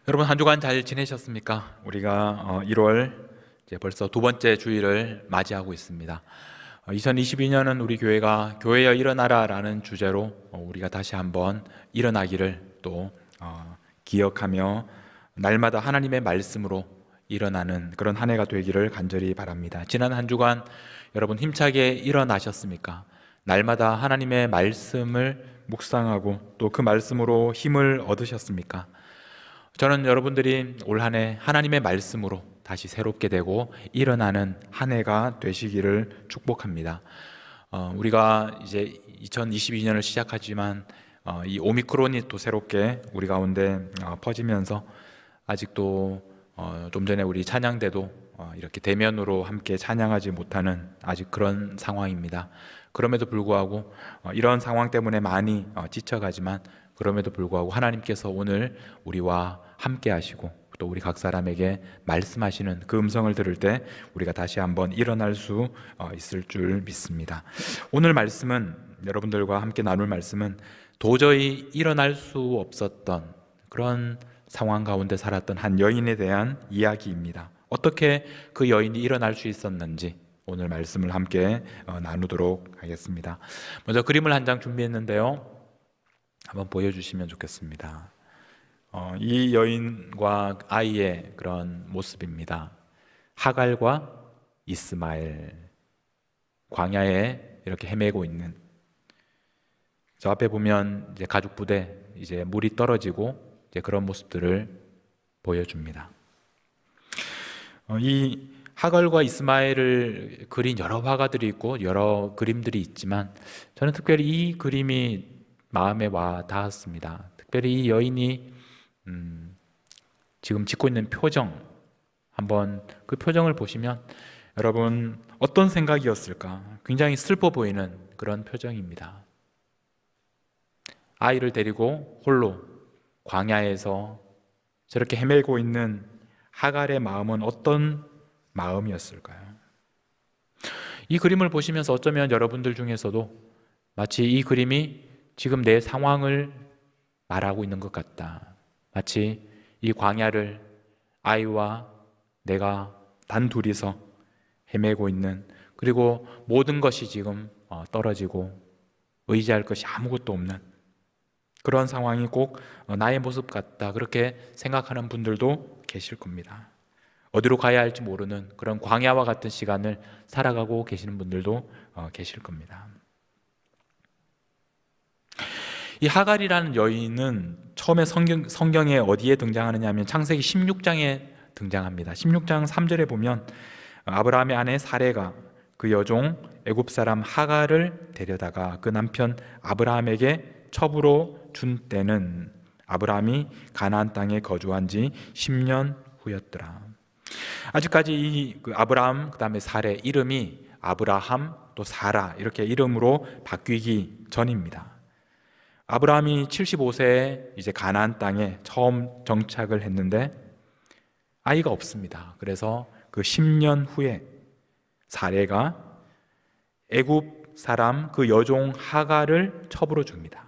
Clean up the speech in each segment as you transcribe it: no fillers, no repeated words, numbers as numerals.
여러분 한 주간 잘 지내셨습니까? 우리가 1월 이제 벌써 두 번째 주일을 맞이하고 있습니다. 2022년은 우리 교회가 교회여 일어나라라는 주제로 우리가 다시 한번 일어나기를 또 기억하며 날마다 하나님의 말씀으로 일어나는 그런 한 해가 되기를 간절히 바랍니다. 지난 한 주간 여러분 힘차게 일어나셨습니까? 날마다 하나님의 말씀을 묵상하고 또 그 말씀으로 힘을 얻으셨습니까? 저는 여러분들이 올 한 해 하나님의 말씀으로 다시 새롭게 되고 일어나는 한 해가 되시기를 축복합니다. 우리가 이제 2022년을 시작하지만 이 오미크론이 또 새롭게 우리 가운데 퍼지면서 아직도 좀 전에 우리 찬양대도 이렇게 대면으로 함께 찬양하지 못하는 아직 그런 상황입니다. 그럼에도 불구하고 이런 상황 때문에 많이 지쳐가지만 그럼에도 불구하고 하나님께서 오늘 우리와 함께 하시고 또 우리 각 사람에게 말씀하시는 그 음성을 들을 때 우리가 다시 한번 일어날 수 있을 줄 믿습니다. 오늘 말씀은 여러분들과 함께 나눌 말씀은 도저히 일어날 수 없었던 그런 상황 가운데 살았던 한 여인에 대한 이야기입니다. 어떻게 그 여인이 일어날 수 있었는지 오늘 말씀을 함께 나누도록 하겠습니다. 먼저 그림을 한 장 준비했는데요. 한번 보여주시면 좋겠습니다. 이 여인과 아이의 그런 모습입니다. 하갈과 이스마엘, 광야에 이렇게 헤매고 있는. 저 앞에 보면 이제 가죽 부대, 이제 물이 떨어지고 이제 그런 모습들을 보여줍니다. 이 하갈과 이스마엘을 그린 여러 화가들이 있고 여러 그림들이 있지만 저는 특별히 이 그림이 마음에 와 닿았습니다. 특별히 이 여인이 지금 짓고 있는 표정, 한번 그 표정을 보시면 여러분 어떤 생각이었을까? 굉장히 슬퍼 보이는 그런 표정입니다. 아이를 데리고 홀로 광야에서 저렇게 헤매고 있는 하갈의 마음은 어떤 마음이었을까요? 이 그림을 보시면서 어쩌면 여러분들 중에서도 마치 이 그림이 지금 내 상황을 말하고 있는 것 같다. 마치 이 광야를 아이와 내가 단둘이서 헤매고 있는, 그리고 모든 것이 지금 떨어지고 의지할 것이 아무것도 없는 그런 상황이 꼭 나의 모습 같다, 그렇게 생각하는 분들도 계실 겁니다. 어디로 가야 할지 모르는 그런 광야와 같은 시간을 살아가고 계시는 분들도 계실 겁니다. 이 하갈이라는 여인은 처음에 성경에 어디에 등장하느냐 하면 창세기 16장에 등장합니다. 16장 3절에 보면 아브라함의 아내 사레가 그 여종 애굽 사람 하갈을 데려다가 그 남편 아브라함에게 첩으로 준 때는 아브라함이 가나안 땅에 거주한 지 10년 후였더라. 아직까지 이 아브라함 그다음에 사레 이름이 아브라함 또 사라 이렇게 이름으로 바뀌기 전입니다. 아브라함이 75세에 이제 가나안 땅에 처음 정착을 했는데 아이가 없습니다. 그래서 그 10년 후에 사레가 애굽 사람 그 여종 하갈을 첩으로 줍니다.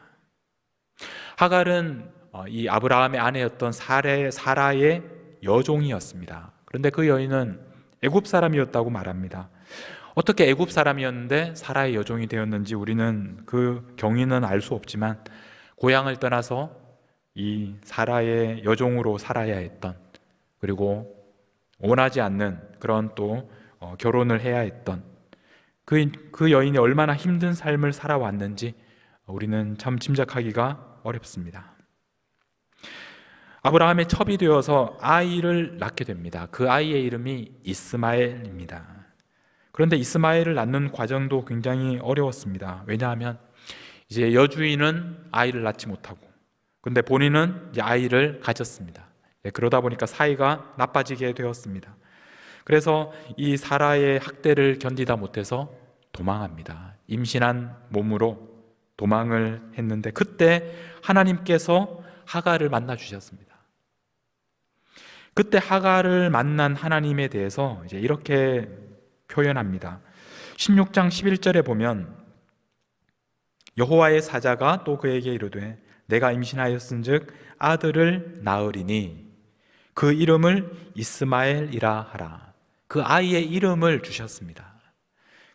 하갈은 이 아브라함의 아내였던 사라의 여종이었습니다. 그런데 그 여인은 애굽 사람이었다고 말합니다. 어떻게 애굽 사람이었는데 사라의 여종이 되었는지 우리는 그 경위는 알 수 없지만 고향을 떠나서 이 사라의 여종으로 살아야 했던, 그리고 원하지 않는 그런 또 결혼을 해야 했던 그 여인이 얼마나 힘든 삶을 살아왔는지 우리는 참 짐작하기가 어렵습니다. 아브라함의 첩이 되어서 아이를 낳게 됩니다. 그 아이의 이름이 이스마엘입니다. 그런데 이스마엘을 낳는 과정도 굉장히 어려웠습니다. 왜냐하면 이제 여주인은 아이를 낳지 못하고, 근데 본인은 이제 아이를 가졌습니다. 그러다 보니까 사이가 나빠지게 되었습니다. 그래서 이 사라의 학대를 견디다 못해서 도망합니다. 임신한 몸으로 도망을 했는데 그때 하나님께서 하갈을 만나 주셨습니다. 그때 하갈을 만난 하나님에 대해서 이제 이렇게 표현합니다. 16장 11절에 보면 여호와의 사자가 또 그에게 이르되 내가 임신하였은즉 아들을 낳으리니 그 이름을 이스마엘이라 하라. 그 아이의 이름을 주셨습니다.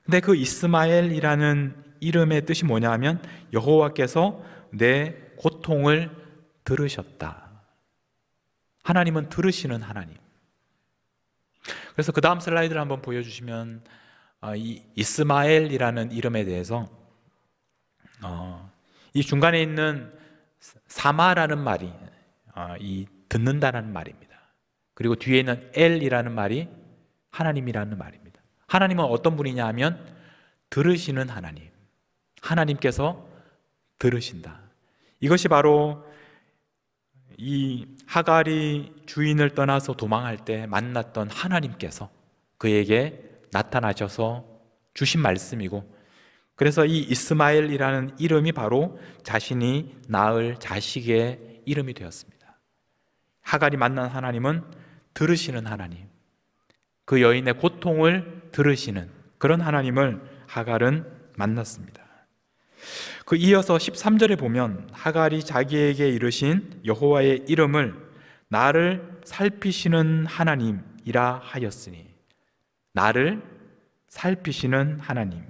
근데 그 이스마엘이라는 이름의 뜻이 뭐냐 하면 여호와께서 내 고통을 들으셨다. 하나님은 들으시는 하나님. 그래서 그 다음 슬라이드를 한번 보여주시면 이 이스마엘이라는 이름에 대해서 이 중간에 있는 사마라는 말이 이 듣는다라는 말입니다. 그리고 뒤에 있는 엘이라는 말이 하나님이라는 말입니다. 하나님은 어떤 분이냐 하면 들으시는 하나님. 하나님께서 들으신다. 이것이 바로 이 하갈이 주인을 떠나서 도망할 때 만났던 하나님께서 그에게 나타나셔서 주신 말씀이고, 그래서 이 이스마엘이라는 이름이 바로 자신이 낳을 자식의 이름이 되었습니다. 하갈이 만난 하나님은 들으시는 하나님, 그 여인의 고통을 들으시는 그런 하나님을 하갈은 만났습니다. 그 이어서 13절에 보면 하갈이 자기에게 이르신 여호와의 이름을 나를 살피시는 하나님이라 하였으니, 나를 살피시는 하나님,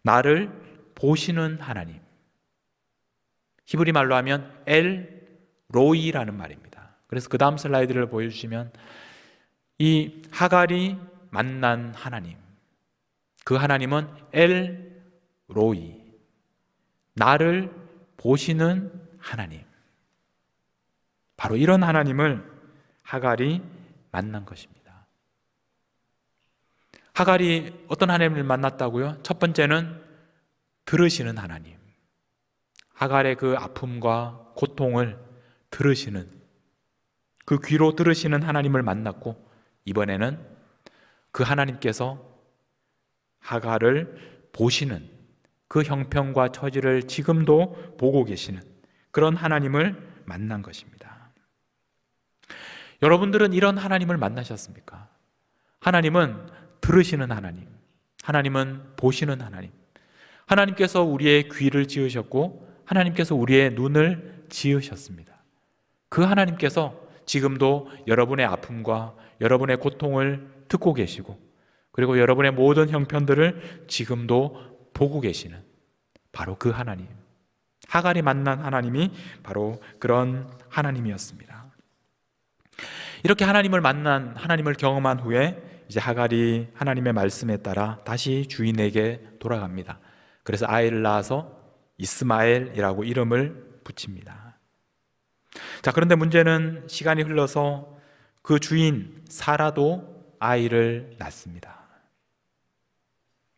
나를 보시는 하나님, 히브리 말로 하면 엘 로이라는 말입니다. 그래서 그 다음 슬라이드를 보여주시면 이 하갈이 만난 하나님, 그 하나님은 엘 로이, 나를 보시는 하나님, 바로 이런 하나님을 하갈이 만난 것입니다. 하갈이 어떤 하나님을 만났다고요? 첫 번째는 들으시는 하나님, 하갈의 그 아픔과 고통을 들으시는, 그 귀로 들으시는 하나님을 만났고, 이번에는 그 하나님께서 하갈을 보시는, 그 형편과 처지를 지금도 보고 계시는 그런 하나님을 만난 것입니다. 여러분들은 이런 하나님을 만나셨습니까? 하나님은 들으시는 하나님, 하나님은 보시는 하나님, 하나님께서 우리의 귀를 지으셨고 하나님께서 우리의 눈을 지으셨습니다. 그 하나님께서 지금도 여러분의 아픔과 여러분의 고통을 듣고 계시고, 그리고 여러분의 모든 형편들을 지금도 보고 계시는 바로 그 하나님, 하갈이 만난 하나님이 바로 그런 하나님이었습니다. 이렇게 하나님을 만난, 하나님을 경험한 후에 이제 하갈이 하나님의 말씀에 따라 다시 주인에게 돌아갑니다. 그래서 아이를 낳아서 이스마엘이라고 이름을 붙입니다. 자, 그런데 문제는 시간이 흘러서 그 주인 사라도 아이를 낳습니다.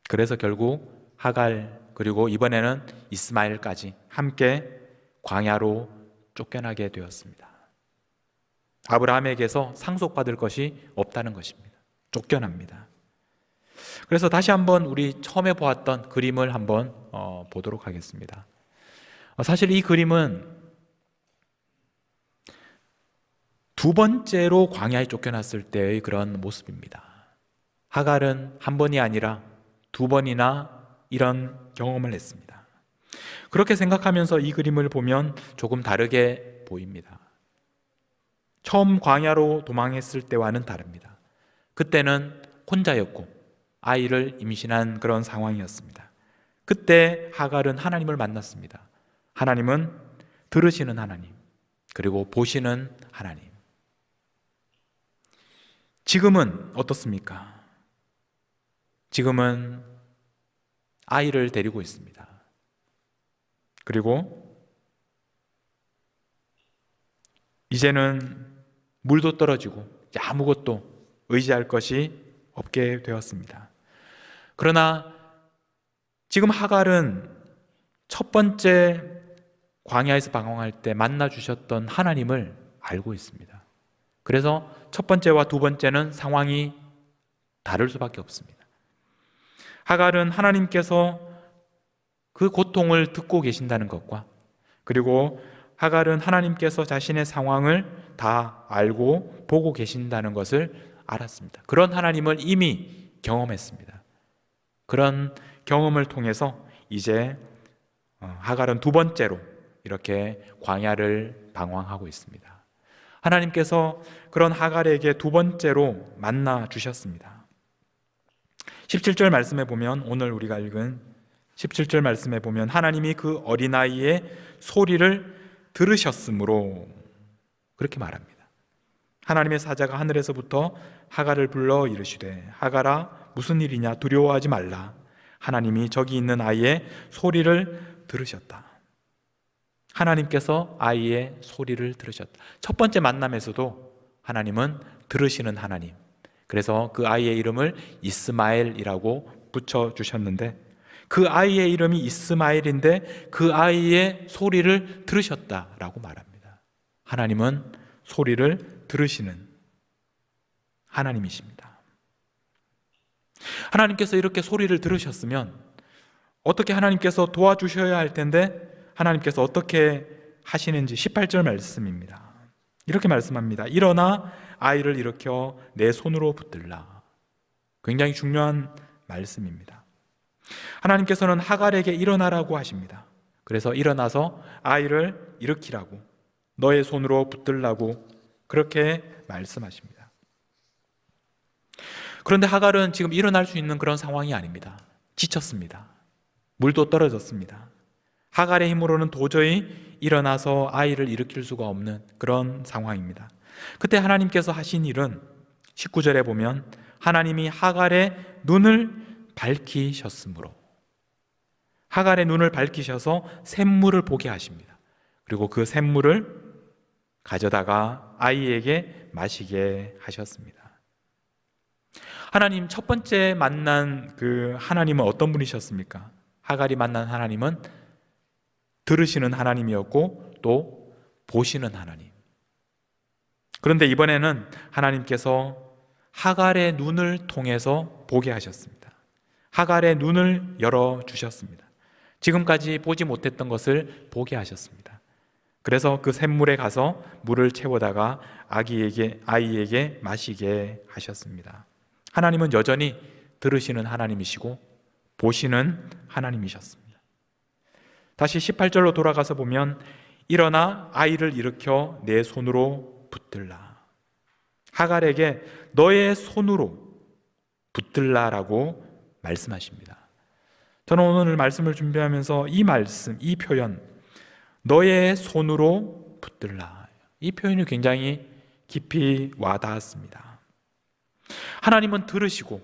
그래서 결국 하갈, 그리고 이번에는 이스마엘까지 함께 광야로 쫓겨나게 되었습니다. 아브라함에게서 상속받을 것이 없다는 것입니다. 쫓겨납니다. 그래서 다시 한번 우리 처음에 보았던 그림을 한번 보도록 하겠습니다. 사실 이 그림은 두 번째로 광야에 쫓겨났을 때의 그런 모습입니다. 하갈은 한 번이 아니라 두 번이나 이런 경험을 했습니다. 그렇게 생각하면서 이 그림을 보면 조금 다르게 보입니다. 처음 광야로 도망했을 때와는 다릅니다. 그때는 혼자였고 아이를 임신한 그런 상황이었습니다. 그때 하갈은 하나님을 만났습니다. 하나님은 들으시는 하나님, 그리고 보시는 하나님. 지금은 어떻습니까? 지금은 아이를 데리고 있습니다. 그리고 이제는 물도 떨어지고 아무것도 의지할 것이 없게 되었습니다. 그러나 지금 하갈은 첫 번째 광야에서 방황할 때 만나 주셨던 하나님을 알고 있습니다. 그래서 첫 번째와 두 번째는 상황이 다를 수밖에 없습니다. 하갈은 하나님께서 그 고통을 듣고 계신다는 것과, 그리고 하갈은 하나님께서 자신의 상황을 다 알고 보고 계신다는 것을 알았습니다. 그런 하나님을 이미 경험했습니다. 그런 경험을 통해서 이제 하갈은 두 번째로 이렇게 광야를 방황하고 있습니다. 하나님께서 그런 하갈에게 두 번째로 만나 주셨습니다. 17절 말씀에 보면, 오늘 우리가 읽은 17절 말씀에 보면 하나님이 그 어린아이의 소리를 들으셨으므로 그렇게 말합니다. 하나님의 사자가 하늘에서부터 하갈을 불러 이르시되 하갈아 무슨 일이냐 두려워하지 말라. 하나님이 저기 있는 아이의 소리를 들으셨다. 하나님께서 아이의 소리를 들으셨다. 첫 번째 만남에서도 하나님은 들으시는 하나님, 그래서 그 아이의 이름을 이스마엘이라고 붙여주셨는데, 그 아이의 이름이 이스마엘인데 그 아이의 소리를 들으셨다라고 말합니다. 하나님은 소리를 들으시는 하나님이십니다. 하나님께서 이렇게 소리를 들으셨으면 어떻게 하나님께서 도와주셔야 할 텐데, 하나님께서 어떻게 하시는지 18절 말씀입니다. 이렇게 말씀합니다. 일어나 아이를 일으켜 내 손으로 붙들라. 굉장히 중요한 말씀입니다. 하나님께서는 하갈에게 일어나라고 하십니다. 그래서 일어나서 아이를 일으키라고, 너의 손으로 붙들라고 그렇게 말씀하십니다. 그런데 하갈은 지금 일어날 수 있는 그런 상황이 아닙니다. 지쳤습니다. 물도 떨어졌습니다. 하갈의 힘으로는 도저히 일어나서 아이를 일으킬 수가 없는 그런 상황입니다. 그때 하나님께서 하신 일은 19절에 보면 하나님이 하갈의 눈을 밝히셨으므로, 하갈의 눈을 밝히셔서 샘물을 보게 하십니다. 그리고 그 샘물을 가져다가 아이에게 마시게 하셨습니다. 하나님 첫 번째 만난 그 하나님은 어떤 분이셨습니까? 하갈이 만난 하나님은 들으시는 하나님이었고 또 보시는 하나님. 그런데 이번에는 하나님께서 하갈의 눈을 통해서 보게 하셨습니다. 하갈의 눈을 열어주셨습니다. 지금까지 보지 못했던 것을 보게 하셨습니다. 그래서 그 샘물에 가서 물을 채워다가 아이에게 마시게 하셨습니다. 하나님은 여전히 들으시는 하나님이시고 보시는 하나님이셨습니다. 다시 18절로 돌아가서 보면 일어나 아이를 일으켜 내 손으로 붙들라. 하갈에게 너의 손으로 붙들라라고 말씀하십니다. 저는 오늘 말씀을 준비하면서 이 말씀, 이 표현, 너의 손으로 붙들라, 이 표현이 굉장히 깊이 와닿았습니다. 하나님은 들으시고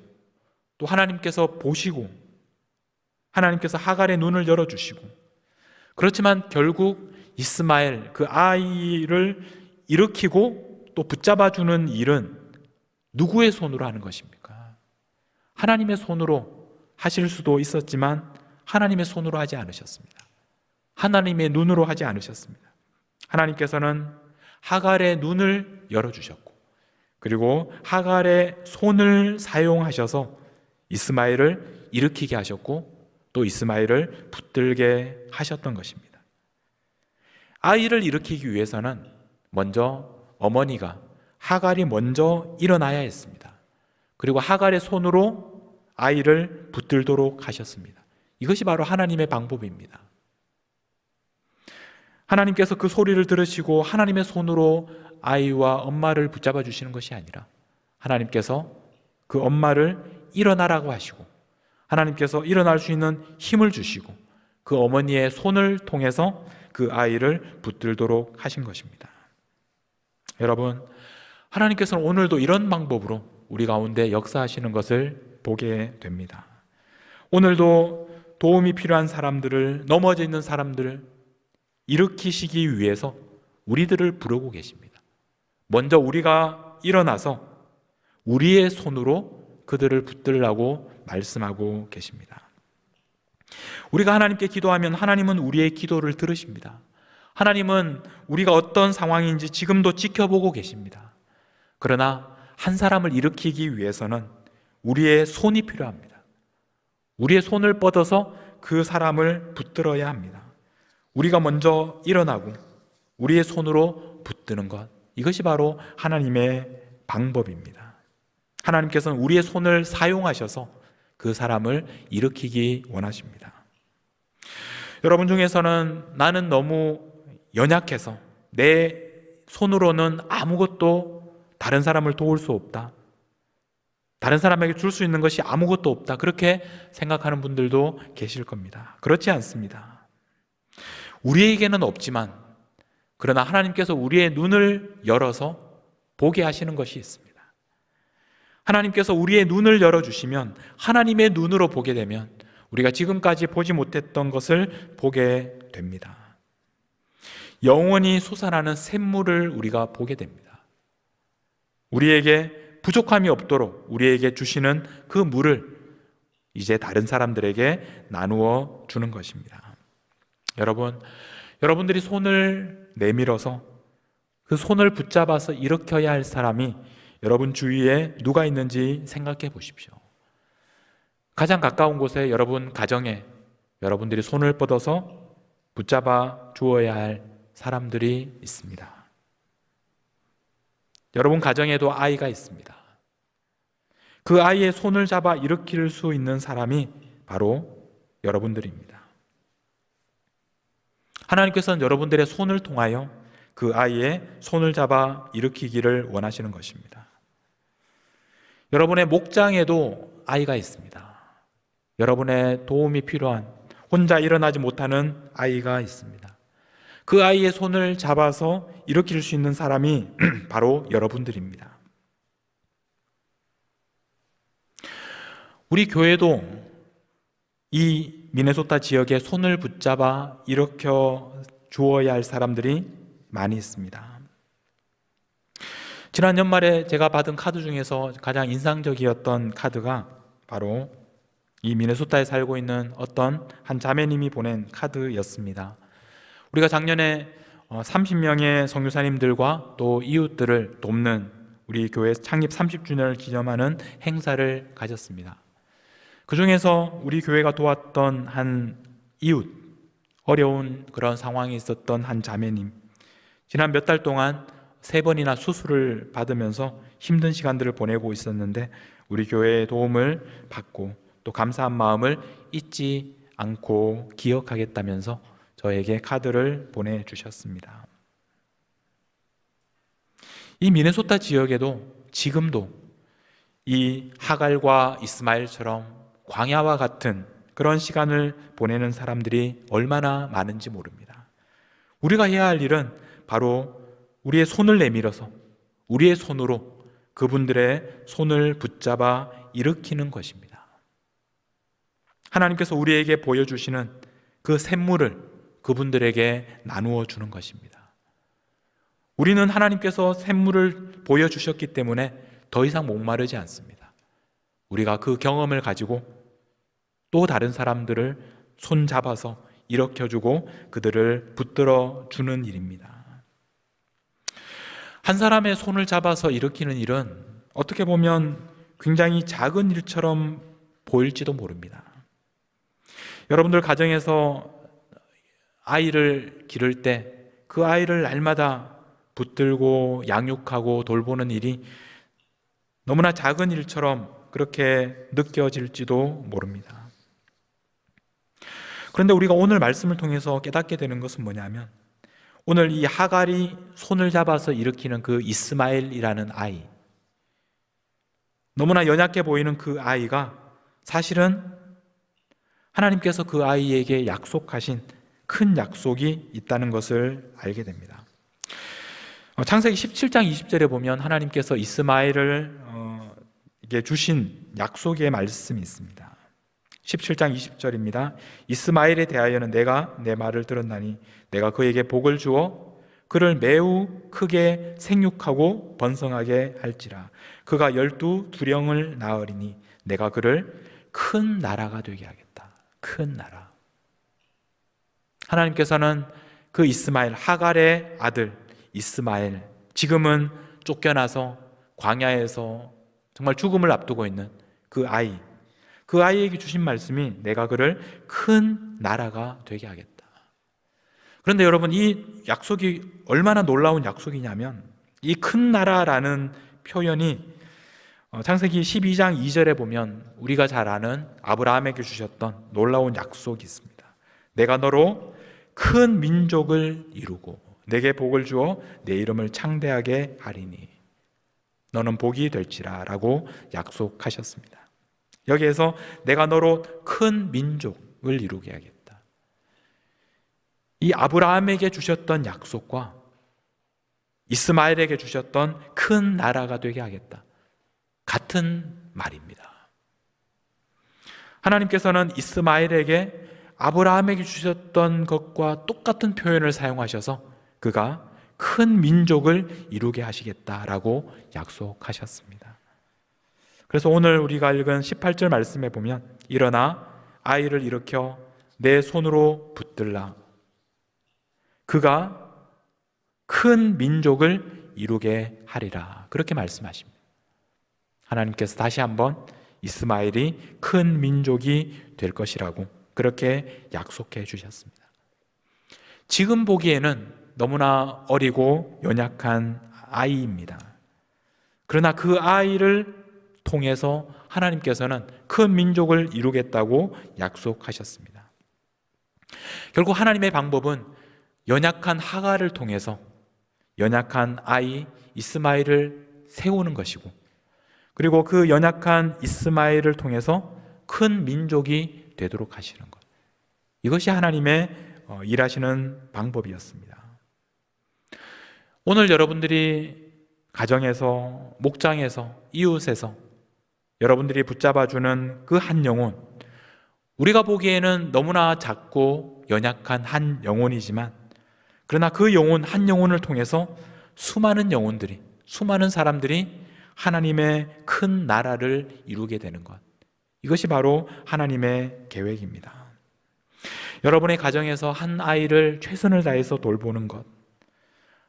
또 하나님께서 보시고 하나님께서 하갈의 눈을 열어주시고, 그렇지만 결국 이스마엘 그 아이를 일으키고 또 붙잡아주는 일은 누구의 손으로 하는 것입니까? 하나님의 손으로 하실 수도 있었지만 하나님의 손으로 하지 않으셨습니다. 하나님의 눈으로 하지 않으셨습니다. 하나님께서는 하갈의 눈을 열어주셨고, 그리고 하갈의 손을 사용하셔서 이스마엘을 일으키게 하셨고 또 이스마엘을 붙들게 하셨던 것입니다. 아이를 일으키기 위해서는 먼저 어머니가, 하갈이 먼저 일어나야 했습니다. 그리고 하갈의 손으로 아이를 붙들도록 하셨습니다. 이것이 바로 하나님의 방법입니다. 하나님께서 그 소리를 들으시고 하나님의 손으로 아이와 엄마를 붙잡아 주시는 것이 아니라 하나님께서 그 엄마를 일어나라고 하시고 하나님께서 일어날 수 있는 힘을 주시고 그 어머니의 손을 통해서 그 아이를 붙들도록 하신 것입니다. 여러분, 하나님께서는 오늘도 이런 방법으로 우리 가운데 역사하시는 것을 보게 됩니다. 오늘도 도움이 필요한 사람들을, 넘어져 있는 사람들을 일으키시기 위해서 우리들을 부르고 계십니다. 먼저 우리가 일어나서 우리의 손으로 그들을 붙들라고 말씀하고 계십니다. 우리가 하나님께 기도하면 하나님은 우리의 기도를 들으십니다. 하나님은 우리가 어떤 상황인지 지금도 지켜보고 계십니다. 그러나 한 사람을 일으키기 위해서는 우리의 손이 필요합니다. 우리의 손을 뻗어서 그 사람을 붙들어야 합니다. 우리가 먼저 일어나고 우리의 손으로 붙드는 것, 이것이 바로 하나님의 방법입니다. 하나님께서는 우리의 손을 사용하셔서 그 사람을 일으키기 원하십니다. 여러분 중에서는 나는 너무 연약해서 내 손으로는 아무것도 다른 사람을 도울 수 없다. 다른 사람에게 줄 수 있는 것이 아무것도 없다. 그렇게 생각하는 분들도 계실 겁니다. 그렇지 않습니다. 우리에게는 없지만 그러나 하나님께서 우리의 눈을 열어서 보게 하시는 것이 있습니다. 하나님께서 우리의 눈을 열어주시면 하나님의 눈으로 보게 되면 우리가 지금까지 보지 못했던 것을 보게 됩니다. 영원히 솟아나는 샘물을 우리가 보게 됩니다. 우리에게 부족함이 없도록 우리에게 주시는 그 물을 이제 다른 사람들에게 나누어 주는 것입니다. 여러분들이 손을 내밀어서 그 손을 붙잡아서 일으켜야 할 사람이 여러분 주위에 누가 있는지 생각해 보십시오. 가장 가까운 곳에 여러분 가정에 여러분들이 손을 뻗어서 붙잡아 주어야 할 사람들이 있습니다. 여러분 가정에도 아이가 있습니다. 그 아이의 손을 잡아 일으킬 수 있는 사람이 바로 여러분들입니다. 하나님께서는 여러분들의 손을 통하여 그 아이의 손을 잡아 일으키기를 원하시는 것입니다. 여러분의 목장에도 아이가 있습니다. 여러분의 도움이 필요한 혼자 일어나지 못하는 아이가 있습니다. 그 아이의 손을 잡아서 일으킬 수 있는 사람이 바로 여러분들입니다. 우리 교회도 이 미네소타 지역에 손을 붙잡아 일으켜 주어야 할 사람들이 많이 있습니다. 지난 연말에 제가 받은 카드 중에서 가장 인상적이었던 카드가 바로 이 미네소타에 살고 있는 어떤 한 자매님이 보낸 카드였습니다. 우리가 작년에 30명의 선교사님들과 또 이웃들을 돕는 우리 교회 창립 30주년을 기념하는 행사를 가졌습니다. 그 중에서 우리 교회가 도왔던 한 이웃, 어려운 그런 상황이 있었던 한 자매님, 지난 몇 달 동안 3번이나 수술을 받으면서 힘든 시간들을 보내고 있었는데 우리 교회의 도움을 받고 또 감사한 마음을 잊지 않고 기억하겠다면서 저에게 카드를 보내주셨습니다. 이 미네소타 지역에도 지금도 이 하갈과 이스마엘처럼 광야와 같은 그런 시간을 보내는 사람들이 얼마나 많은지 모릅니다. 우리가 해야 할 일은 바로 우리의 손을 내밀어서 우리의 손으로 그분들의 손을 붙잡아 일으키는 것입니다. 하나님께서 우리에게 보여주시는 그 샘물을 그분들에게 나누어 주는 것입니다. 우리는 하나님께서 샘물을 보여주셨기 때문에 더 이상 목마르지 않습니다. 우리가 그 경험을 가지고 또 다른 사람들을 손잡아서 일으켜주고 그들을 붙들어 주는 일입니다. 한 사람의 손을 잡아서 일으키는 일은 어떻게 보면 굉장히 작은 일처럼 보일지도 모릅니다. 여러분들 가정에서 아이를 기를 때 그 아이를 날마다 붙들고 양육하고 돌보는 일이 너무나 작은 일처럼 그렇게 느껴질지도 모릅니다. 그런데 우리가 오늘 말씀을 통해서 깨닫게 되는 것은 뭐냐면 오늘 이 하갈이 손을 잡아서 일으키는 그 이스마엘이라는 아이, 너무나 연약해 보이는 그 아이가 사실은 하나님께서 그 아이에게 약속하신 큰 약속이 있다는 것을 알게 됩니다. 창세기 17장 20절에 보면 하나님께서 이스마엘을 이게 주신 약속의 말씀이 있습니다. 17장 20절입니다. 이스마엘에 대하여는 내가 내 말을 들었나니 내가 그에게 복을 주어 그를 매우 크게 생육하고 번성하게 할지라. 그가 12두령을 낳으리니 내가 그를 큰 나라가 되게 하겠다. 큰 나라. 하나님께서는 그 이스마엘, 하갈의 아들 이스마엘, 지금은 쫓겨나서 광야에서 정말 죽음을 앞두고 있는 그 아이에게 주신 말씀이 내가 그를 큰 나라가 되게 하겠다. 그런데 여러분, 이 약속이 얼마나 놀라운 약속이냐면 이 큰 나라라는 표현이 창세기 12장 2절에 보면 우리가 잘 아는 아브라함에게 주셨던 놀라운 약속이 있습니다. 내가 너로 큰 민족을 이루고 내게 복을 주어 내 이름을 창대하게 하리니 너는 복이 될지라 라고 약속하셨습니다. 여기에서 내가 너로 큰 민족을 이루게 하겠다. 이 아브라함에게 주셨던 약속과 이스마엘에게 주셨던 큰 나라가 되게 하겠다, 같은 말입니다. 하나님께서는 이스마엘에게 아브라함에게 주셨던 것과 똑같은 표현을 사용하셔서 그가 큰 민족을 이루게 하시겠다라고 약속하셨습니다. 그래서 오늘 우리가 읽은 18절 말씀에 보면 일어나 아이를 일으켜 내 손으로 붙들라. 그가 큰 민족을 이루게 하리라. 그렇게 말씀하십니다. 하나님께서 다시 한번 이스마엘이 큰 민족이 될 것이라고 그렇게 약속해 주셨습니다. 지금 보기에는 너무나 어리고 연약한 아이입니다. 그러나 그 아이를 통해서 하나님께서는 큰 민족을 이루겠다고 약속하셨습니다. 결국 하나님의 방법은 연약한 하갈을 통해서 연약한 아이 이스마엘을 세우는 것이고, 그리고 그 연약한 이스마엘을 통해서 큰 민족이 되도록 하시는 것, 이것이 하나님의 일하시는 방법이었습니다. 오늘 여러분들이 가정에서, 목장에서, 이웃에서 여러분들이 붙잡아주는 그 한 영혼, 우리가 보기에는 너무나 작고 연약한 한 영혼이지만, 그러나 그 영혼 한 영혼을 통해서 수많은 영혼들이, 수많은 사람들이 하나님의 큰 나라를 이루게 되는 것, 이것이 바로 하나님의 계획입니다. 여러분의 가정에서 한 아이를 최선을 다해서 돌보는 것,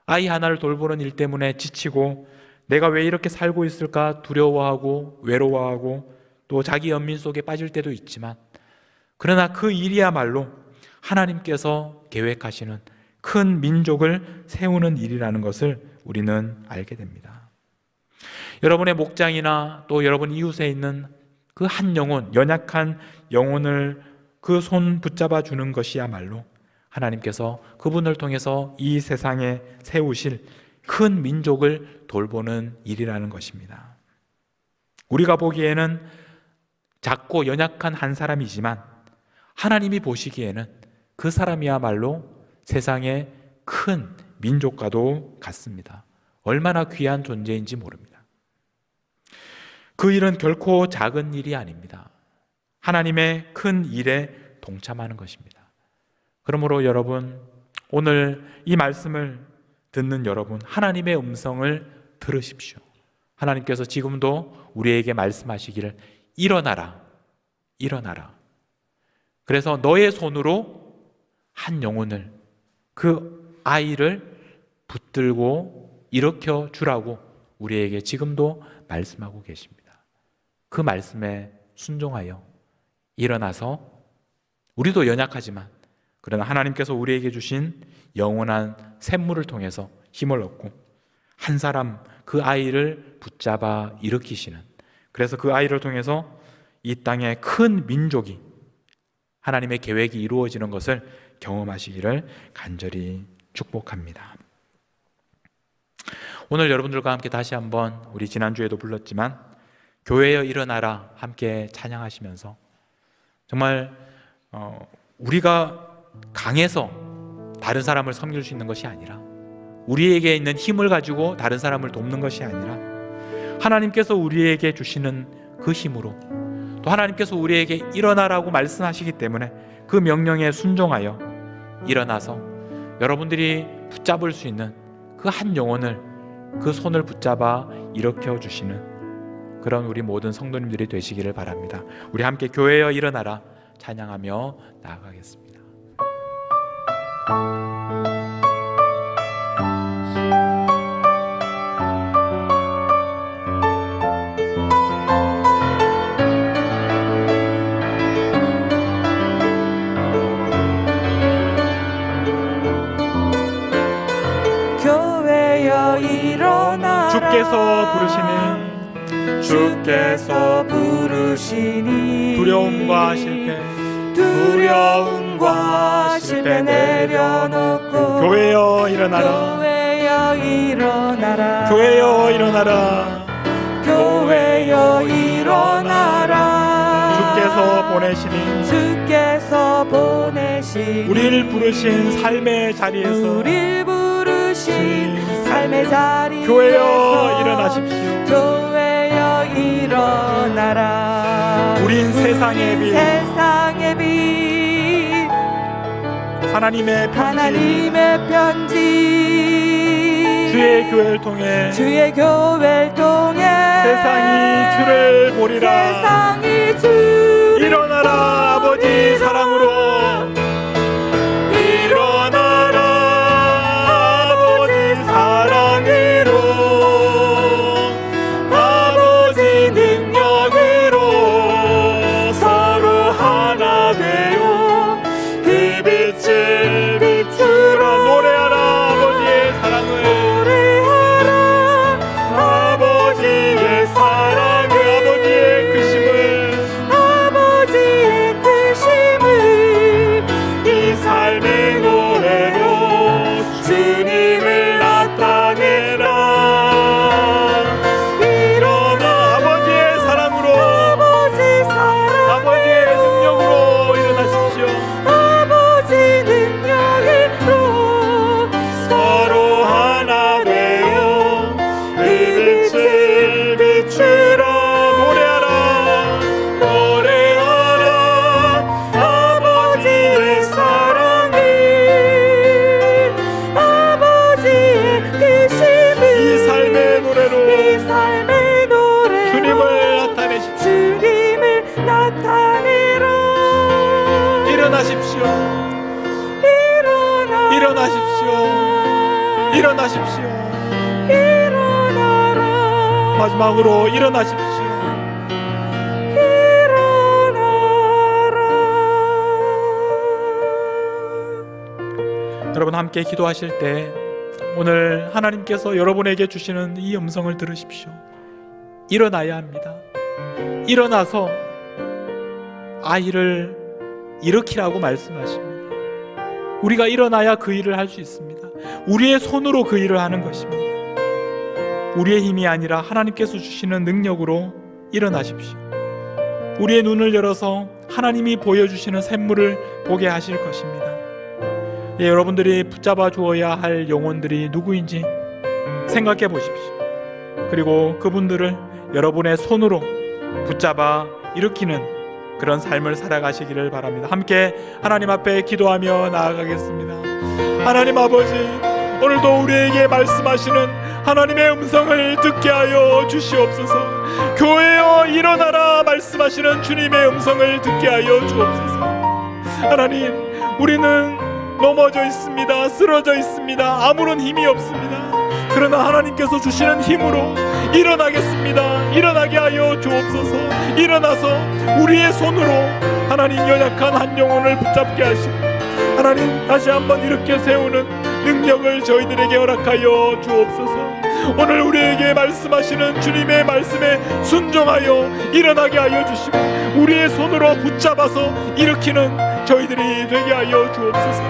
아이 하나를 돌보는 일 때문에 지치고 내가 왜 이렇게 살고 있을까 두려워하고 외로워하고 또 자기 연민 속에 빠질 때도 있지만, 그러나 그 일이야말로 하나님께서 계획하시는 큰 민족을 세우는 일이라는 것을 우리는 알게 됩니다. 여러분의 목장이나 또 여러분 이웃에 있는 그 한 영혼, 연약한 영혼을 그 손 붙잡아 주는 것이야말로 하나님께서 그분을 통해서 이 세상에 세우실 큰 민족을 돌보는 일이라는 것입니다. 우리가 보기에는 작고 연약한 한 사람이지만 하나님이 보시기에는 그 사람이야말로 세상의 큰 민족과도 같습니다. 얼마나 귀한 존재인지 모릅니다. 그 일은 결코 작은 일이 아닙니다. 하나님의 큰 일에 동참하는 것입니다. 그러므로 여러분, 오늘 이 말씀을 듣는 여러분, 하나님의 음성을 들으십시오. 하나님께서 지금도 우리에게 말씀하시기를 일어나라, 일어나라. 그래서 너의 손으로 한 영혼을, 그 아이를 붙들고 일으켜 주라고 우리에게 지금도 말씀하고 계십니다. 그 말씀에 순종하여 일어나서, 우리도 연약하지만 그러나 하나님께서 우리에게 주신 영원한 샘물을 통해서 힘을 얻고 한 사람, 그 아이를 붙잡아 일으키시는, 그래서 그 아이를 통해서 이 땅에 큰 민족이, 하나님의 계획이 이루어지는 것을 경험하시기를 간절히 축복합니다. 오늘 여러분들과 함께 다시 한번 우리 지난주에도 불렀지만 교회여 일어나라 함께 찬양하시면서 정말 우리가 강해서 다른 사람을 섬길 수 있는 것이 아니라, 우리에게 있는 힘을 가지고 다른 사람을 돕는 것이 아니라 하나님께서 우리에게 주시는 그 힘으로, 또 하나님께서 우리에게 일어나라고 말씀하시기 때문에 그 명령에 순종하여 일어나서 여러분들이 붙잡을 수 있는 그 한 영혼을, 그 손을 붙잡아 일으켜 주시는 그런 우리 모든 성도님들이 되시기를 바랍니다. 우리 함께 교회여 일어나라 찬양하며 나아가겠습니다. 교회여 일어나라. 주께서 부르시니 두려움과 실패, 두려움과 불신과 실패 내려놓고 교회여 일어나라. 교회여 일어나라. 교회여 일어나라. 교회여 일어나라. 주께서 보내시니 주께서 보내신 우리를 부르신 삶의 자리에서 우리를 부르신 삶의 자리에서 교회여 일어나십시오. 교회여 일어나라. 우린 세상의 빛, 세상의 빛, 하나님의 편지, 하나님의 편지, 주의 교회를 통해 주의 교회를 통해 세상이 주를 보리라. 세상이 주를 일어나라 아버지 사랑으로. 일어나라 아버지 사랑으로. 아버지 능력으로 서로 하나 되어 그 빛을 비추라. 노래하라 아버지의 사랑을. 노래하라. 아버지의 사랑을, 아버지의 크심을, 아버지의 크심을 이 삶의 노래로 주님을 나타내라. 일어나 아버지의 사랑으로, 아버지 사랑, 아버지의 능력으로 일어나십시오. 아버지 능력으로 서로 하나 되어 그 빛을 비추라. 노래하라 노래하라 아버지의 사랑을. 아버지의 크심을 이 삶의 노래로 이 삶의 노래로 주님을 나타내십시오. 주님을 나타내라. 일어나십시오. 일어나십시오. 일어나십시오. 일어나라. 마지막으로 일어나십시오. 여러분 함께 기도하실 때 오늘 하나님께서 여러분에게 주시는 이 음성을 들으십시오. 일어나야 합니다. 일어나서 아이를 일으키라고 말씀하십니다. 우리가 일어나야 그 일을 할 수 있습니다. 우리의 손으로 그 일을 하는 것입니다. 우리의 힘이 아니라 하나님께서 주시는 능력으로 일어나십시오. 우리의 눈을 열어서 하나님이 보여주시는 샘물을 보게 하실 것입니다. 예, 여러분들이 붙잡아 주어야 할 영혼들이 누구인지 생각해 보십시오. 그리고 그분들을 여러분의 손으로 붙잡아 일으키는 그런 삶을 살아가시기를 바랍니다. 함께 하나님 앞에 기도하며 나아가겠습니다. 하나님 아버지, 오늘도 우리에게 말씀하시는 하나님의 음성을 듣게 하여 주시옵소서. 교회여 일어나라 말씀하시는 주님의 음성을 듣게 하여 주옵소서. 하나님, 우리는 넘어져 있습니다. 쓰러져 있습니다. 아무런 힘이 없습니다. 그러나 하나님께서 주시는 힘으로 일어나겠습니다. 일어나게 하여 주옵소서. 일어나서 우리의 손으로 하나님 연약한 한 영혼을 붙잡게 하시고 하나님 다시 한번 이렇게 세우는 능력을 저희들에게 허락하여 주옵소서. 오늘 우리에게 말씀하시는 주님의 말씀에 순종하여 일어나게 하여 주시고 우리의 손으로 붙잡아서 일으키는 저희들이 되게 하여 주옵소서.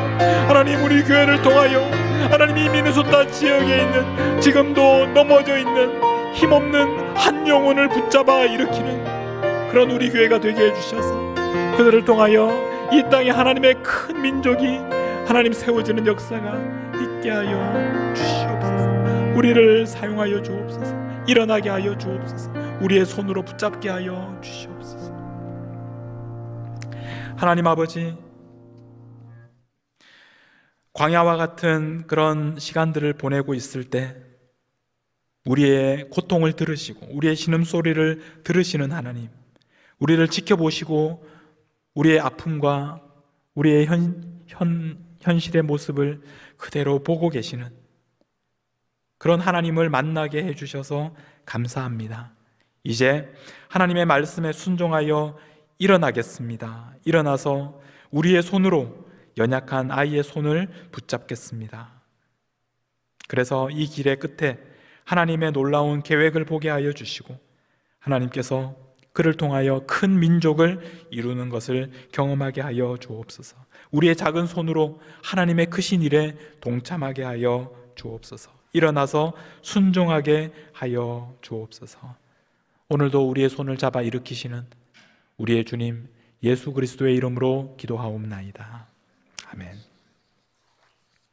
하나님, 우리 교회를 통하여 하나님 이 미네소타 지역에 있는 지금도 넘어져 있는 힘없는 한 영혼을 붙잡아 일으키는 그런 우리 교회가 되게 해주셔서 그들을 통하여 이 땅에 하나님의 큰 민족이 하나님 세워지는 역사가 있게 하여 주시옵소서. 우리를 사용하여 주옵소서. 일어나게 하여 주옵소서. 우리의 손으로 붙잡게 하여 주시옵소서. 하나님 아버지, 광야와 같은 그런 시간들을 보내고 있을 때 우리의 고통을 들으시고 우리의 신음소리를 들으시는 하나님, 우리를 지켜보시고 우리의 아픔과 우리의 현실의 모습을 그대로 보고 계시는 그런 하나님을 만나게 해주셔서 감사합니다. 이제 하나님의 말씀에 순종하여 일어나겠습니다. 일어나서 우리의 손으로 연약한 아이의 손을 붙잡겠습니다. 그래서 이 길의 끝에 하나님의 놀라운 계획을 보게 하여 주시고 하나님께서 그를 통하여 큰 민족을 이루는 것을 경험하게 하여 주옵소서. 우리의 작은 손으로 하나님의 크신 일에 동참하게 하여 주옵소서. 일어나서 순종하게 하여 주옵소서. 오늘도 우리의 손을 잡아 일으키시는 우리의 주님 예수 그리스도의 이름으로 기도하옵나이다. 아멘.